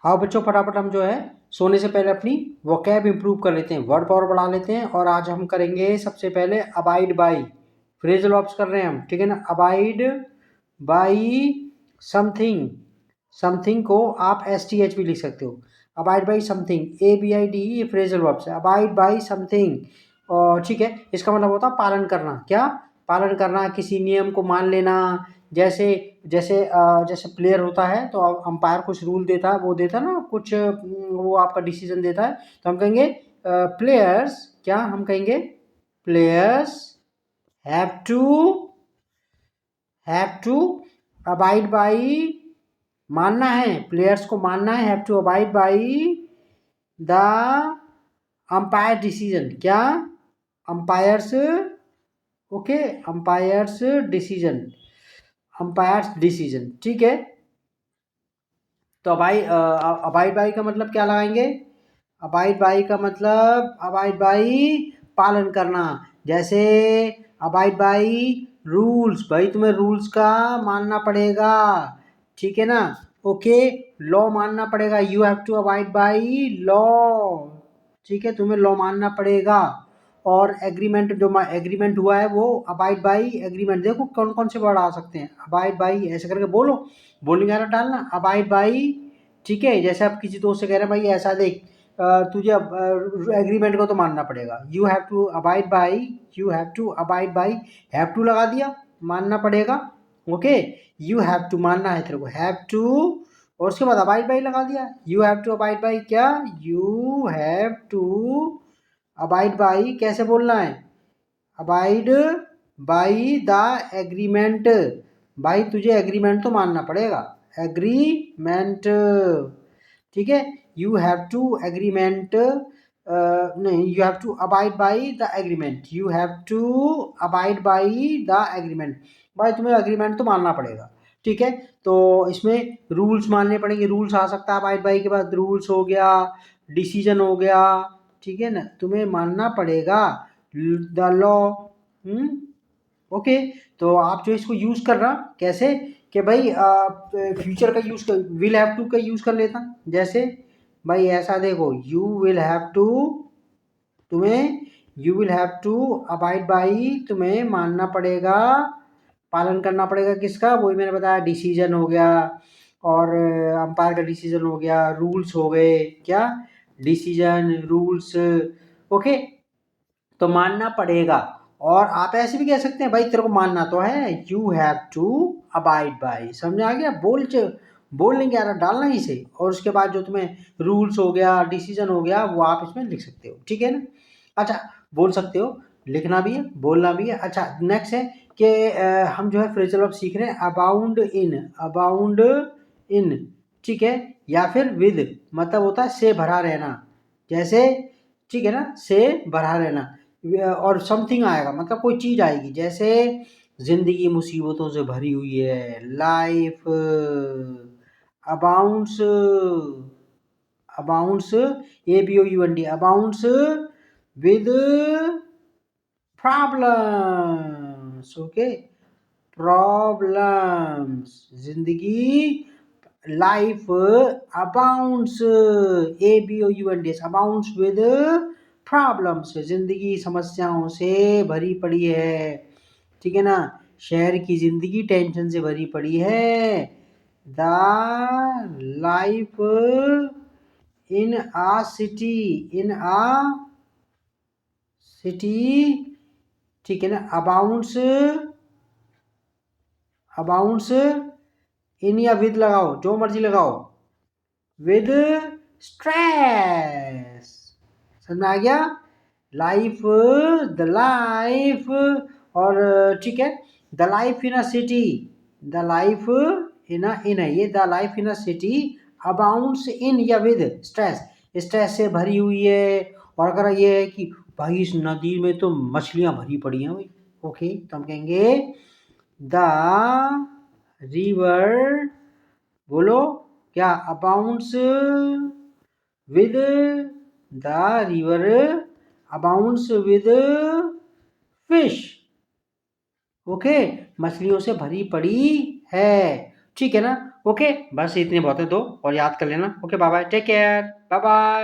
हाँ बच्चों, फटाफट हम जो है सोने से पहले अपनी वोकैब इंप्रूव कर लेते हैं, वर्ड पावर बढ़ा लेते हैं। और आज हम करेंगे सबसे पहले अबाइड बाई, फ्रेजल वर्ब्स कर रहे हैं हम, ठीक है ना। अबाइड बाई समथिंग, समथिंग को आप STH भी लिख सकते हो। अबाइड बाई समथिंग, ABID, ये फ्रेजल वर्ब्स है। अबाइड बाई समथिंग, और ठीक है, इसका मतलब होता है पालन करना। क्या? पालन करना, किसी नियम को मान लेना। जैसे जैसे जैसे प्लेयर होता है तो अंपायर कुछ रूल देता है, वो देता है ना कुछ, वो आपका डिसीजन देता है, तो हम कहेंगे प्लेयर्स, क्या हम कहेंगे? Players have to abide by, मानना है, प्लेयर्स को मानना है, have to abide by the umpire decision. क्या? Umpires, okay, umpires decision, umpires decision, ठीक है। तो अबाइड बाई का मतलब क्या लगाएंगे? अबाइड बाई का मतलब, अबाइड बाई पालन करना। जैसे अबाइड बाई रूल्स, भाई तुम्हें रूल्स का मानना पड़ेगा, ठीक है ना। ओके, लॉ मानना पड़ेगा, you have to abide by law, ठीक है, तुम्हें लॉ मानना पड़ेगा। और एग्रीमेंट, जो एग्रीमेंट हुआ है वो अबाइड बाई एग्रीमेंट। देखो कौन कौन से वर्ड आ सकते हैं, अबाइड बाई ऐसे करके बोलो, बोलिंग एरर डालना, अबाइड बाई, ठीक है। जैसे आप किसी दोस्त से कह रहे हैं भाई ऐसा देख, तुझे एग्रीमेंट को तो मानना पड़ेगा, you have to abide by, you have to abide by, have to लगा दिया, मानना पड़ेगा, ओके। यू हैव टू मानना है तेरे को, हैव टू, और उसके बाद अबाइड बाई लगा दिया, you have to abide by, क्या? You have to abide by, कैसे बोलना है? अबाइड बाई द एग्रीमेंट, भाई तुझे एग्रीमेंट तो मानना पड़ेगा, एग्रीमेंट, ठीक है। यू हैव टू एग्रीमेंट, नहीं, you have to abide by the agreement, you have to abide by the agreement, भाई तुम्हें एग्रीमेंट तो मानना पड़ेगा, ठीक है। तो इसमें रूल्स मानने पड़ेंगे, रूल्स आ सकता है अबाइड बाई के बाद, रूल्स हो गया, डिसीजन हो गया, ठीक है ना, तुम्हें मानना पड़ेगा द लॉ, ओके। तो आप जो इसको यूज कर रहा, कैसे कि भाई फ्यूचर का यूज कर, विल हैव टू का यूज कर लेता। जैसे भाई ऐसा देखो, यू विल हैव टू, तुम्हें you will have to abide by, तुम्हें मानना पड़ेगा, पालन करना पड़ेगा, किसका? वही मैंने बताया, डिसीजन हो गया, और अंपायर का डिसीजन हो गया, रूल्स हो गए, क्या? Decision, rules, okay. तो मानना पड़ेगा। और आप ऐसे भी कह सकते हैं भाई तेरे को मानना तो है, you have to abide by, समझ आ गया? बोलने क्या डालना ही से, और उसके बाद जो तुम्हें रूल्स हो गया, डिसीजन हो गया, वो आप इसमें लिख सकते हो, ठीक है ना। अच्छा, बोल सकते हो, लिखना भी है, बोलना भी है। अच्छा, नेक्स्ट है कि हम जो है फ्रेजल वर्ब सीख रहे हैं, अबाउंड इन, अबाउंड इन, ठीक है, या फिर विद, मतलब होता है से भरा रहना, जैसे, ठीक है ना, से भरा रहना, और समथिंग आएगा, मतलब कोई चीज आएगी, जैसे जिंदगी मुसीबतों से भरी हुई है, life abounds, abounds, ABOUND, abounds with problems, okay, problems, जिंदगी, life abounds, ABOUNDS, abounds with problems, जिंदगी समस्याओं से भरी पड़ी है, ठीक है ना। शहर की जिंदगी टेंशन से भरी पड़ी है, the life in a city, in a city, ठीक है ना। अबाउंड्स, अबाउंड्स इन या विद लगाओ, जो मर्जी लगाओ, विद स्ट्रेस, समझ में आ गया? लाइफ, द लाइफ, और ठीक है, the life in a city, the life in ये the life in a city abounds in या विद स्ट्रेस, स्ट्रेस से भरी हुई है। और अगर ये है कि भाई इस नदी में तो मछलियां भरी पड़ी हैं भाई, ओके, तो हम कहेंगे द रिवर, बोलो क्या? Abounds with, the river abounds with fish, okay, मछलियों से भरी पड़ी है, ठीक है ना। ओके, बस इतने बहुत है 2 और याद कर लेना। Okay, bye bye, take care, bye bye.